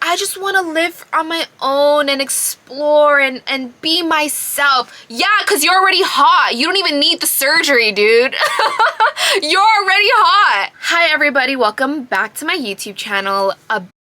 I just want to live on my own and explore and be myself. Yeah, because you're already hot. You don't even need the surgery, dude. You're already hot. Hi, everybody. Welcome back to my YouTube channel.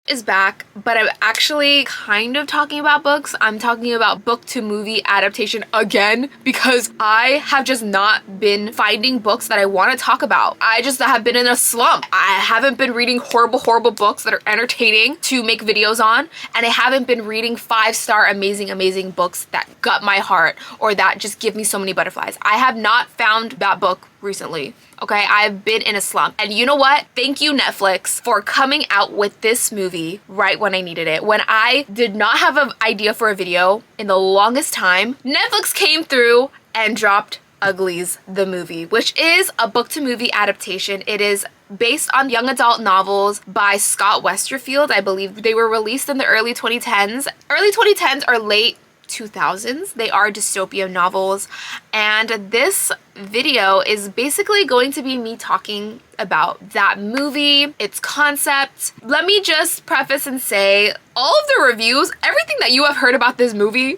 Is back, but I'm actually kind of talking about books. I'm talking about book to movie adaptation again because I have just not been finding books that I want to talk about. I just have been in a slump. I haven't been reading horrible books that are entertaining to make videos on, and I haven't been reading 5-star amazing books that gut my heart or that just give me so many butterflies. I have not found that book recently. Okay, I've been in a slump. And you know what? Thank you, Netflix, for coming out with this movie right when I needed it. When I did not have an idea for a video in the longest time, Netflix came through and dropped Uglies, the movie, which is a book to movie adaptation. It is based on young adult novels by Scott Westerfield. I believe they were released in the early 2010s. Early 2010s or late 2000s. They are dystopian novels, and this video is basically going to be me talking about that movie, its concept. Let me just preface and say all of the reviews, everything that you have heard about this movie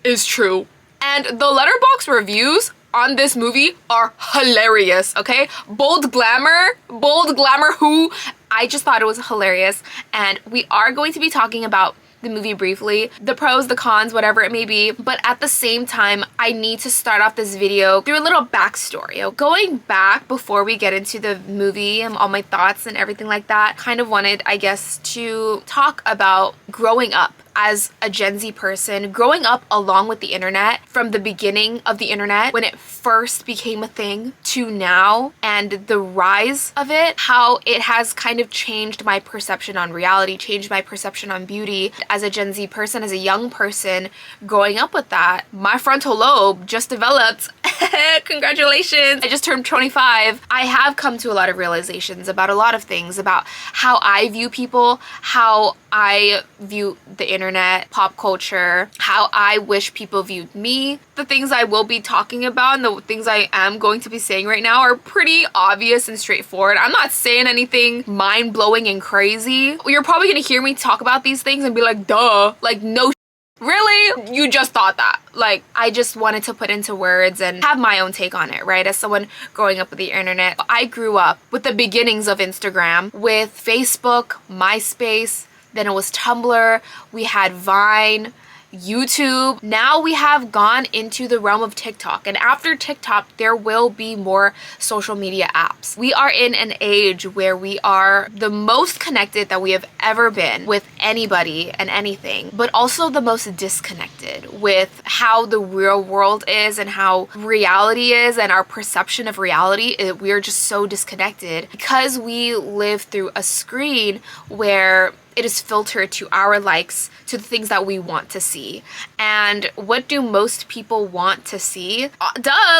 is true, and the Letterboxd reviews on this movie are hilarious. Okay, bold glamour who I just thought it was hilarious, and we are going to be talking about the movie briefly, the pros, the cons, whatever it may be. But at the same time, I need to start off this video through a little backstory. Going back before we get into the movie and all my thoughts and everything like that, kind of wanted, I guess, to talk about growing up as a Gen Z person, growing up along with the internet from the beginning of the internet when it first became a thing to now, and the rise of it, how it has kind of changed my perception on reality, changed my perception on beauty. As a Gen Z person, as a young person growing up with that, my frontal lobe just developed. Congratulations. I just turned 25. I have come to a lot of realizations about a lot of things, about how I view people, how I view the internet, pop culture, how I wish people viewed me. The things I will be talking about and the things I am going to be saying right now are pretty obvious and straightforward. I'm not saying anything mind-blowing and crazy. You're probably gonna hear me talk about these things and be like, duh, like no. Really? You just thought that? Like, I just wanted to put into words and have my own take on it, right? As someone growing up with the internet, I grew up with the beginnings of Instagram, with Facebook, MySpace, then it was Tumblr, we had Vine, YouTube. Now we have gone into the realm of TikTok, and after TikTok there will be more social media apps. We are in an age where we are the most connected that we have ever been with anybody and anything, but also the most disconnected with how the real world is and how reality is and our perception of reality. We're just so disconnected because we live through a screen where it is filtered to our likes, to the things that we want to see. And what do most people want to see?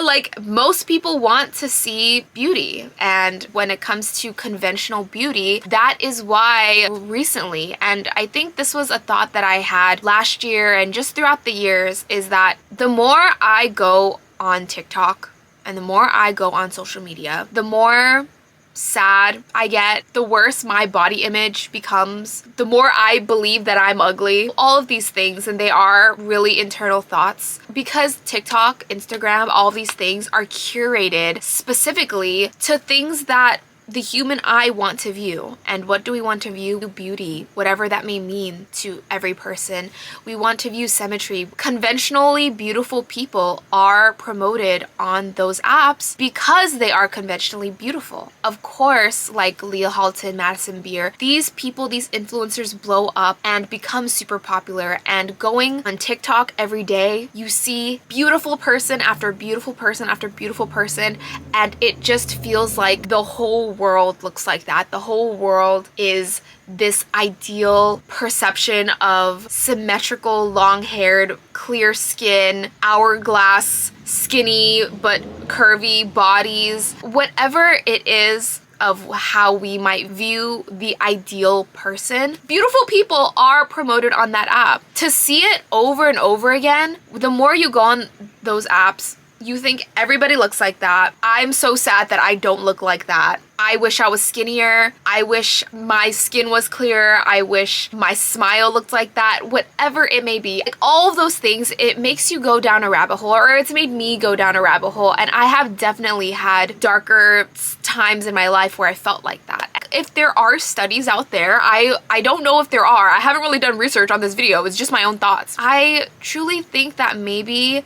Like most people want to see beauty. And when it comes to conventional beauty, that is why recently, and I think this was a thought that I had last year and just throughout the years, is that the more I go on TikTok and the more I go on social media, the more sad I get, the worse my body image becomes, the more I believe that I'm ugly, all of these things, and they are really internal thoughts because TikTok, Instagram, all these things are curated specifically to things that the human eye want to view. And what do we want to view? Beauty, whatever that may mean to every person. We want to view symmetry. Conventionally beautiful people are promoted on those apps because they are conventionally beautiful. Of course, like Leah Halton, Madison Beer, these people, these influencers blow up and become super popular, and going on TikTok every day, you see beautiful person after beautiful person after beautiful person, and it just feels like the whole world looks like that. The whole world is this ideal perception of symmetrical, long-haired, clear skin, hourglass, skinny but curvy bodies. Whatever it is of how we might view the ideal person, beautiful people are promoted on that app. To see it over and over again, the more you go on those apps, You think everybody looks like that. I'm so sad that I don't look like that. I wish I was skinnier. I wish my skin was clearer. I wish my smile looked like that. Whatever it may be. Like all of those things, it makes you go down a rabbit hole, or it's made me go down a rabbit hole. And I have definitely had darker times in my life where I felt like that. If there are studies out there, I don't know if there are. I haven't really done research on this video. It's just my own thoughts. I truly think that maybe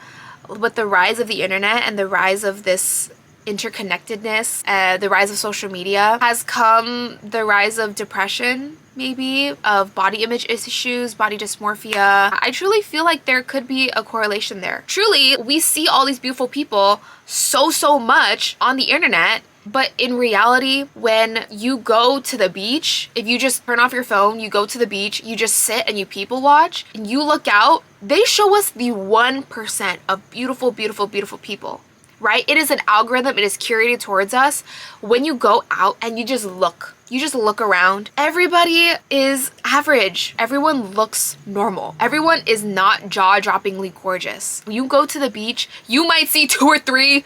with the rise of the internet and the rise of this interconnectedness, the rise of social media, has come the rise of depression, maybe, of body image issues, body dysmorphia. I truly feel like there could be a correlation there. Truly, we see all these beautiful people so much on the internet, but in reality, when you go to the beach, if you just turn off your phone, you go to the beach, you just sit and you people watch, and you look out, they show us the 1% of beautiful, beautiful, beautiful people, right? It is an algorithm, it is curated towards us. When you go out and you just look around, everybody is average. Everyone looks normal. Everyone is not jaw-droppingly gorgeous. When you go to the beach, you might see 2 or 3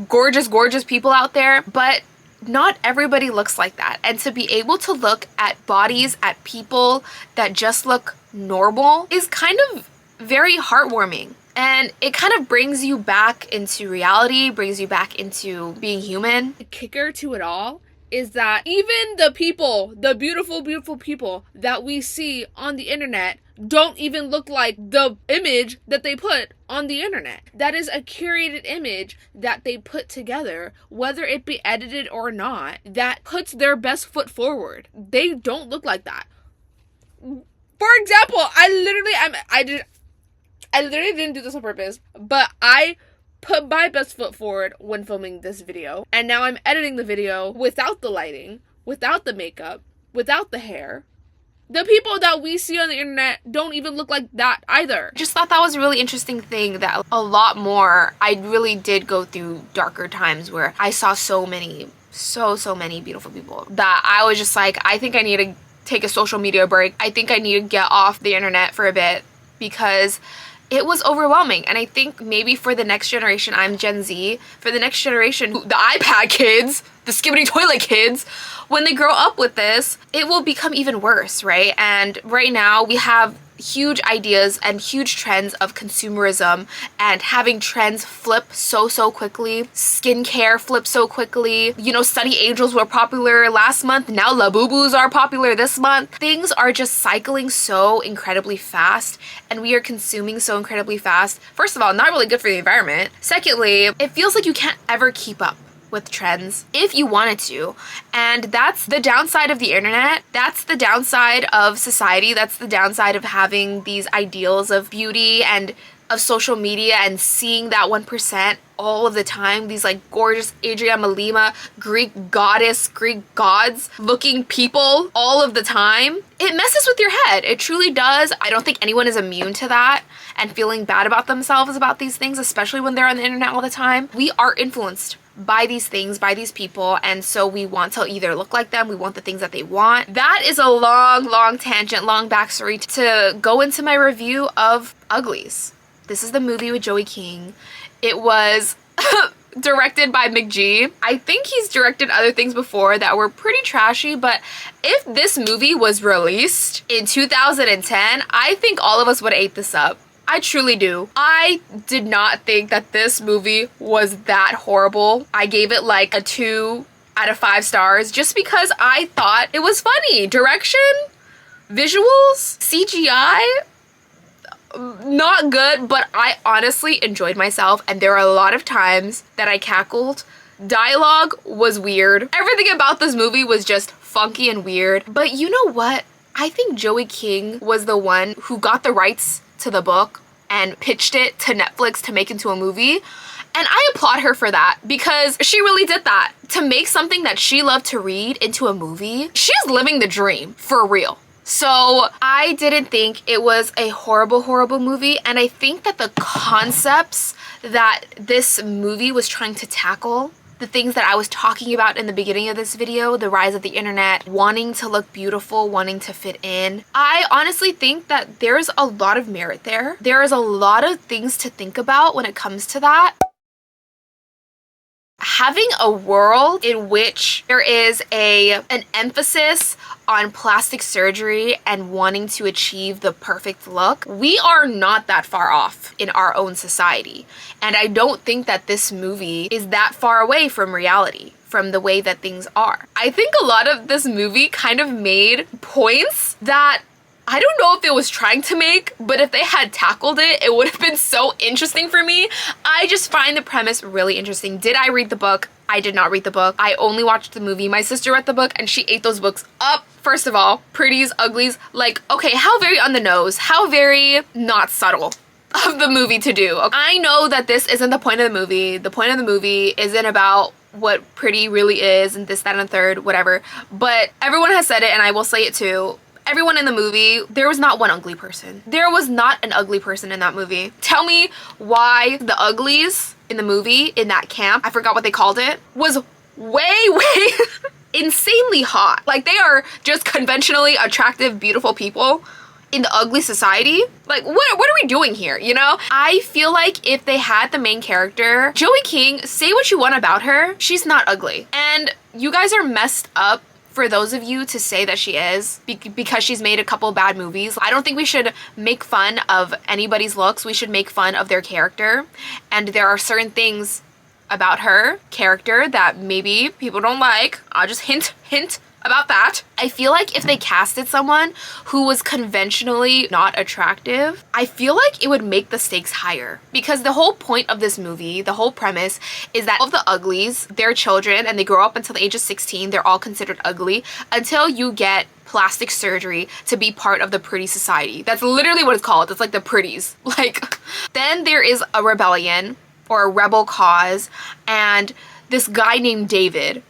gorgeous people out there, but not everybody looks like that. And to be able to look at bodies, at people that just look normal is kind of very heartwarming. And it kind of brings you back into reality, brings you back into being human. The kicker to it all is that even the people, the beautiful, beautiful people that we see on the internet don't even look like the image that they put on the internet. That is a curated image that they put together, whether it be edited or not, that puts their best foot forward. They don't look like that. For example, I literally didn't do this on purpose, but I put my best foot forward when filming this video, and now I'm editing the video without the lighting, without the makeup, without the hair. The people that we see on the internet don't even look like that either. Just thought that was a really interesting thing, that a lot more, I really did go through darker times where I saw so many beautiful people that I was just like, I think I need to take a social media break. I think I need to get off the internet for a bit, because it was overwhelming. And I think maybe for the next generation, I'm Gen Z, for the next generation, the iPad kids, the skibbity toilet kids, when they grow up with this, it will become even worse, right? And right now we have huge ideas and huge trends of consumerism, and having trends flip so quickly. Skincare flips so quickly. You know, Study Angels were popular last month. Now Labubus are popular this month. Things are just cycling so incredibly fast, and we are consuming so incredibly fast. First of all, not really good for the environment. Secondly, it feels like you can't ever keep up with trends if you wanted to. And that's the downside of the internet. That's the downside of society. That's the downside of having these ideals of beauty and of social media and seeing that 1% all of the time. These like gorgeous Adriana Lima, Greek goddess, Greek gods looking people all of the time. It messes with your head. It truly does. I don't think anyone is immune to that and feeling bad about themselves about these things, especially when they're on the internet all the time. We are influenced by these things, by these people, and so we want to either look like them, we want the things that they want. That is a long tangent, long backstory to go into my review of Uglies. This is the movie with Joey King. It was directed by McG. I think he's directed other things before that were pretty trashy, but if this movie was released in 2010, I think all of us would have ate this up. I truly do. I did not think that this movie was that horrible. I gave it like a 2 out of 5 stars just because I thought it was funny. Direction, visuals, CGI, not good, but I honestly enjoyed myself, and there are a lot of times that I cackled. Dialogue was weird. Everything about this movie was just funky and weird. But you know what? I think Joey King was the one who got the rights to the book and pitched it to Netflix to make into a movie. And I applaud her for that, because she really did that. To make something that she loved to read into a movie, she's living the dream, for real. So I didn't think it was a horrible movie, and I think that the concepts that this movie was trying to tackle, the things that I was talking about in the beginning of this video, the rise of the internet, wanting to look beautiful, wanting to fit in, I honestly think that there's a lot of merit there. There is a lot of things to think about when it comes to that. having a world in which there is an emphasis on plastic surgery and wanting to achieve the perfect look, we are not that far off in our own society. And I don't think that this movie is that far away from reality, from the way that things are. I think a lot of this movie kind of made points that I don't know if it was trying to make, but if they had tackled it, it would have been so interesting for me. I just find the premise really interesting. Did I read the book? I did not read the book. I only watched the movie. My sister read the book and she ate those books up. First of all, pretties, uglies, like, okay, how very on the nose, how very not subtle of the movie to do. I know that this isn't the point of the movie. The point of the movie isn't about what pretty really is and this, that, and the third, whatever. But everyone has said it and I will say it too. Everyone in the movie, there was not one ugly person. There was not an ugly person in that movie. Tell me why the uglies in the movie, in that camp, I forgot what they called it, was way insanely hot. Like, they are just conventionally attractive, beautiful people in the ugly society. Like, what are we doing here, you know? I feel like if they had the main character, Joey King, say what you want about her, she's not ugly. And you guys are messed up for those of you to say that she is because she's made a couple bad movies. I don't think we should make fun of anybody's looks. We should make fun of their character. And there are certain things about her character that maybe people don't like. I'll just hint about that. I feel like if they casted someone who was conventionally not attractive, I feel like it would make the stakes higher. Because the whole point of this movie, the whole premise, is that all of the uglies, they're children and they grow up until the age of 16, they're all considered ugly until you get plastic surgery to be part of the pretty society. That's literally what it's called. It's like the pretties. Like, then there is a rebellion or a rebel cause, and this guy named David,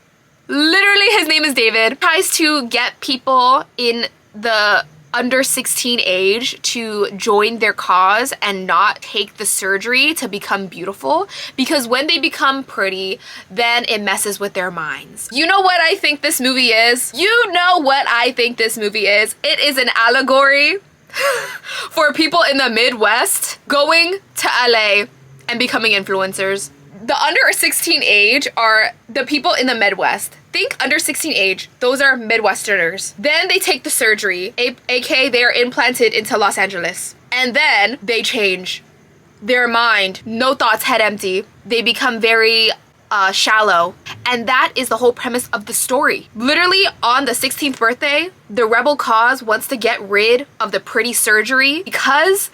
literally his name is David, tries to get people in the under 16 age to join their cause and not take the surgery to become beautiful, because when they become pretty, then it messes with their minds. You know what I think this movie is? You know what I think this movie is? It is an allegory for people in the Midwest going to LA and becoming influencers. The under 16 age are the people in the Midwest. Think under 16 age, those are Midwesterners. Then they take the surgery, aka they are implanted into Los Angeles. And then they change their mind, no thoughts, head empty. They become very shallow. And that is the whole premise of the story. Literally on the 16th birthday, the rebel cause wants to get rid of the pretty surgery because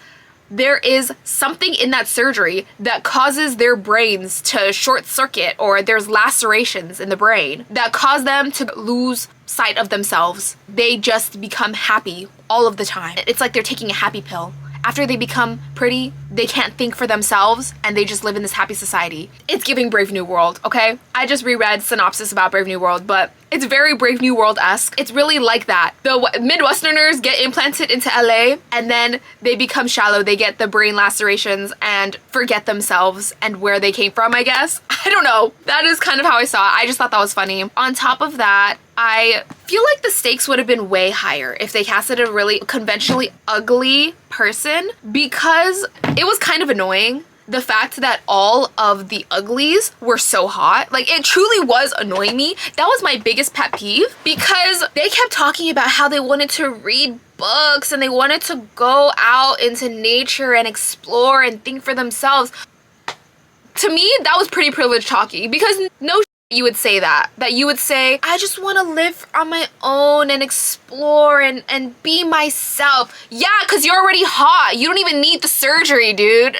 there is something in that surgery that causes their brains to short circuit, or there's lacerations in the brain that cause them to lose sight of themselves. They just become happy all of the time. It's like they're taking a happy pill. After they become pretty, they can't think for themselves and they just live in this happy society. It's giving Brave New World, okay? I just reread synopsis about Brave New World, but it's very Brave New World-esque. It's really like that. The Midwesterners get implanted into LA and then they become shallow. They get the brain lacerations and forget themselves and where they came from, I guess. I don't know. That is kind of how I saw it. I just thought that was funny. On top of that, I feel like the stakes would have been way higher if they casted a really conventionally ugly person, because it was kind of annoying the fact that all of the uglies were so hot. Like, it truly was annoying me. That was my biggest pet peeve, because they kept talking about how they wanted to read books and they wanted to go out into nature and explore and think for themselves. To me, that was pretty privileged talking, because no you would say that you would say, I just want to live on my own and explore and be myself. Yeah, because you're already hot. You don't even need the surgery, dude.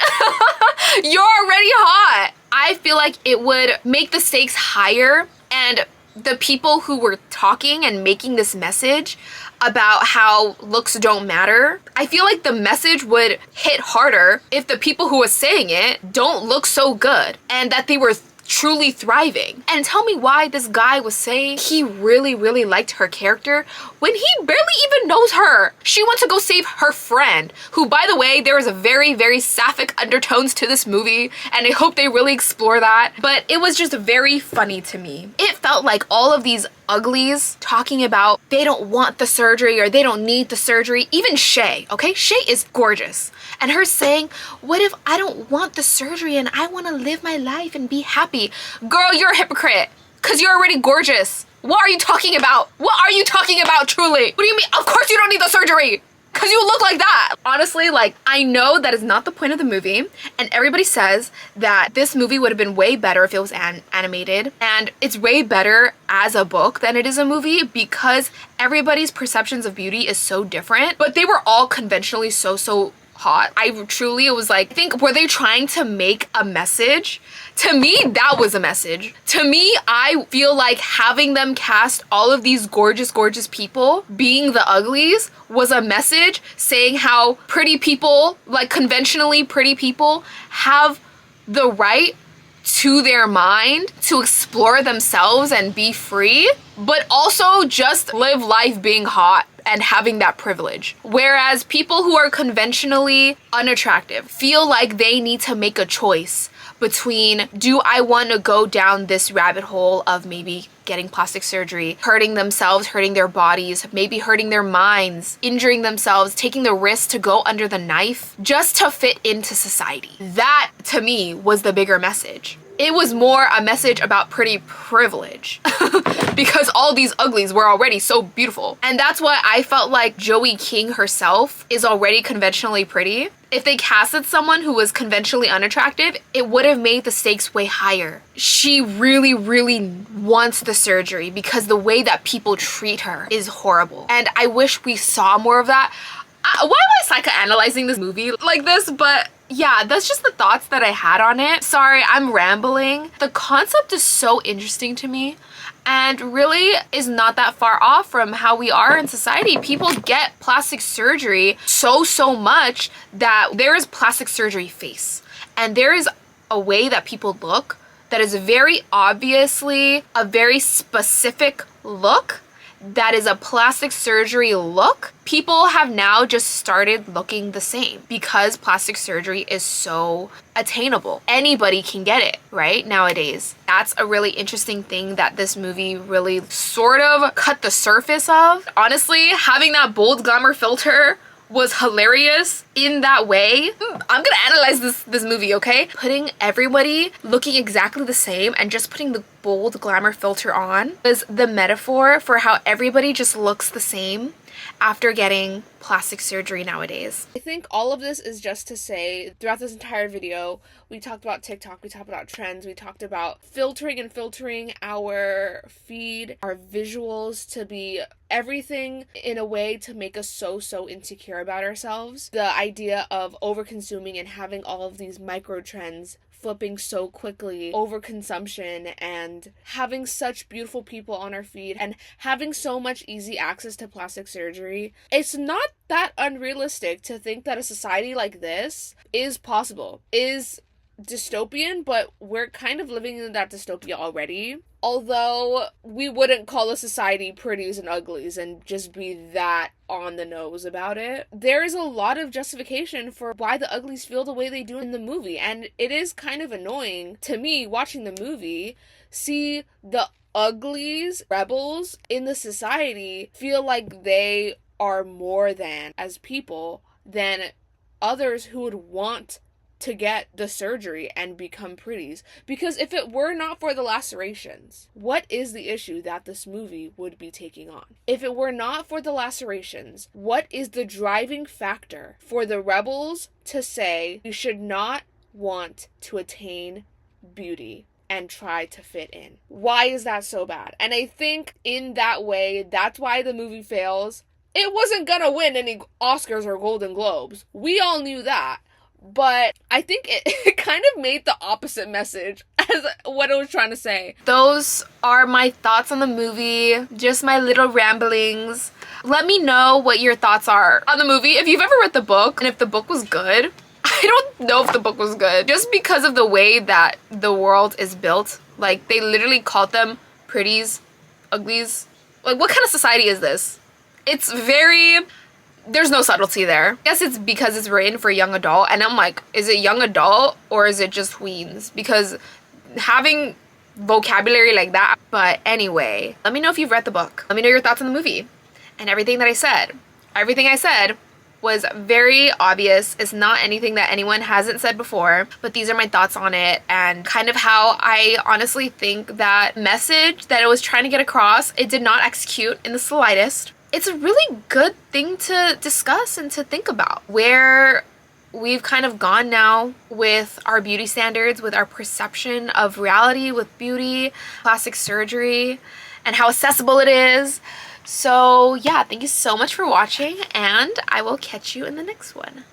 You're already hot. I feel like it would make the stakes higher, and the people who were talking and making this message about how looks don't matter, I feel like the message would hit harder if the people who were saying it don't look so good and that they were truly thriving. And tell me why this guy was saying he really liked her character when he barely even knows her. She went to go save her friend, who, by the way, there is a very sapphic undertones to this movie, and I hope they really explore that. But it was just very funny to me. It felt like all of these uglies talking about they don't want the surgery or they don't need the surgery. Even Shay, okay? Shay is gorgeous. And her saying, what if I don't want the surgery and I want to live my life and be happy? Girl, you're a hypocrite because you're already gorgeous. What are you talking about? What are you talking about, truly? What do you mean? Of course you don't need the surgery. Because you look like that. Honestly, like, I know that is not the point of the movie. And everybody says that this movie would have been way better if it was animated. And it's way better as a book than it is a movie because everybody's perceptions of beauty is so different. But they were all conventionally so hot. I truly was like, I think, were they trying to make a message? To me, that was a message. To me, I feel like having them cast all of these gorgeous people being the uglies was a message saying how pretty people, like conventionally pretty people, have the right to their mind to explore themselves and be free, but also just live life being hot and having that privilege. Whereas people who are conventionally unattractive feel like they need to make a choice between, do I want to go down this rabbit hole of maybe getting plastic surgery, hurting themselves, hurting their bodies, maybe hurting their minds, injuring themselves, taking the risk to go under the knife just to fit into society. That, to me, was the bigger message. It was more a message about pretty privilege because all these uglies were already so beautiful. And that's why I felt like Joey King herself is already conventionally pretty. If they casted someone who was conventionally unattractive, it would have made the stakes way higher. She really wants the surgery because the way that people treat her is horrible. And I wish we saw more of that. Why am I psychoanalyzing this movie like this? But yeah, that's just the thoughts that I had on it. Sorry, I'm rambling. The concept is so interesting to me and really is not that far off from how we are in society. People get plastic surgery so much that there is plastic surgery face. And there is a way that people look that is very obviously a very specific look that is a plastic surgery look. People have now just started looking the same because plastic surgery is so attainable. Anybody can get it, right? Nowadays. That's a really interesting thing that this movie really sort of cut the surface of. Honestly, having that bold glamour filter was hilarious in that way. I'm gonna analyze this movie, okay? Putting everybody looking exactly the same and just putting the bold glamour filter on is the metaphor for how everybody just looks the same after getting plastic surgery nowadays. I think all of this is just to say, throughout this entire video, we talked about TikTok, we talked about trends, we talked about filtering our feed, our visuals to be everything in a way to make us so insecure about ourselves. The idea of over-consuming and having all of these micro trends flipping so quickly, overconsumption, and having such beautiful people on our feed and having so much easy access to plastic surgery. It's not that unrealistic to think that a society like this is possible, is dystopian, but we're kind of living in that dystopia already. Although we wouldn't call a society pretties and uglies and just be that on the nose about it, there is a lot of justification for why the uglies feel the way they do in the movie. And it is kind of annoying to me watching the movie see the uglies, rebels in the society feel like they are more than, as people, than others who would want to get the surgery and become pretties. Because if it were not for the lacerations, what is the issue that this movie would be taking on? If it were not for the lacerations, what is the driving factor for the rebels to say you should not want to attain beauty and try to fit in? Why is that so bad? And I think in that way, that's why the movie fails. It wasn't gonna win any Oscars or Golden Globes. We all knew that. But I think it kind of made the opposite message as what it was trying to say. Those are my thoughts on the movie, just my little ramblings. Let me know what your thoughts are on the movie. If you've ever read the book and if the book was good. I don't know if the book was good. Just because of the way that the world is built. Like, they literally called them pretties, uglies. Like, what kind of society is this? It's very... There's no subtlety there. I guess it's because it's written for young adult, and I'm like, is it young adult or is it just tweens? Because having vocabulary like that. But anyway, let me know if you've read the book. Let me know your thoughts on the movie and everything that I said. Everything I said was very obvious. It's not anything that anyone hasn't said before, but these are my thoughts on it and kind of how I honestly think that message that it was trying to get across, it did not execute in the slightest. It's a really good thing to discuss and to think about, where we've kind of gone now with our beauty standards, with our perception of reality, with beauty, plastic surgery, and how accessible it is. So yeah, thank you so much for watching, and I will catch you in the next one.